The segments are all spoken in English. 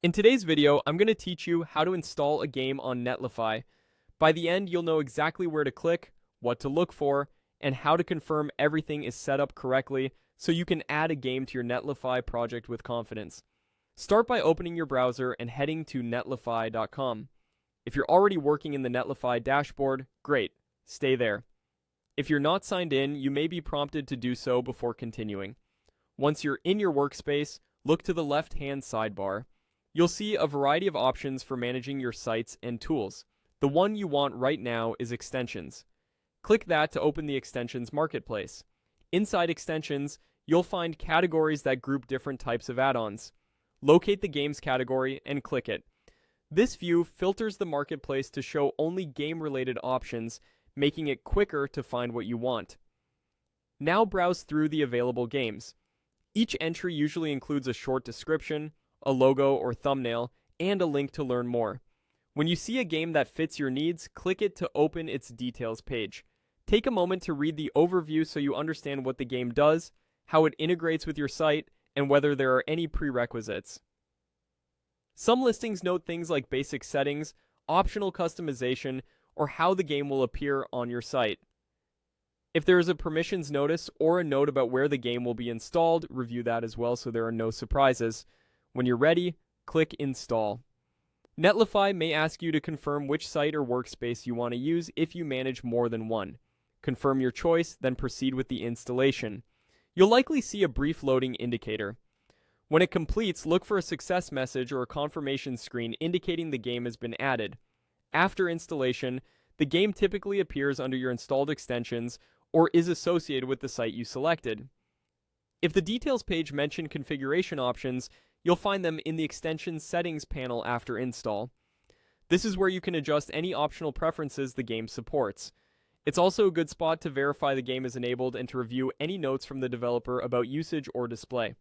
In today's video, I'm going to teach you how to install a game on Netlify. By the end, you'll know exactly where to click, what to look for, and how to confirm everything is set up correctly so you can add a game to your Netlify project with confidence. Start by opening your browser and heading to netlify.com. If you're already working in the Netlify dashboard, great, stay there. If you're not signed in, you may be prompted to do so before continuing. Once you're in your workspace, look to the left-hand sidebar. You'll see a variety of options for managing your sites and tools. The one you want right now is Extensions. Click that to open the Extensions Marketplace. Inside Extensions, you'll find categories that group different types of add-ons. Locate the Games category and click it. This view filters the marketplace to show only game-related options, making it quicker to find what you want. Now browse through the available games. Each entry usually includes a short description, a logo or thumbnail, and a link to learn more. When you see a game that fits your needs, click it to open its details page. Take a moment to read the overview so you understand what the game does, how it integrates with your site, and whether there are any prerequisites. Some listings note things like basic settings, optional customization, or how the game will appear on your site. If there is a permissions notice or a note about where the game will be installed, review that as well so there are no surprises. When you're ready, click Install. Netlify may ask you to confirm which site or workspace you want to use if you manage more than one. Confirm your choice, then proceed with the installation. You'll likely see a brief loading indicator. When it completes, look for a success message or a confirmation screen indicating the game has been added. After installation, the game typically appears under your installed extensions or is associated with the site you selected. If the details page mentioned configuration options, you'll find them in the Extensions Settings panel after install. This is where you can adjust any optional preferences the game supports. It's also a good spot to verify the game is enabled and to review any notes from the developer about usage or display.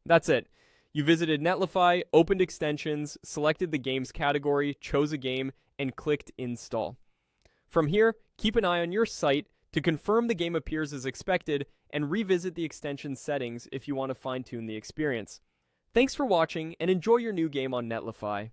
That's it. You visited Netlify, opened Extensions, selected the games category, chose a game, and clicked Install. From here, keep an eye on your site to confirm the game appears as expected and revisit the extension settings if you want to fine-tune the experience. Thanks for watching and enjoy your new game on Netlify.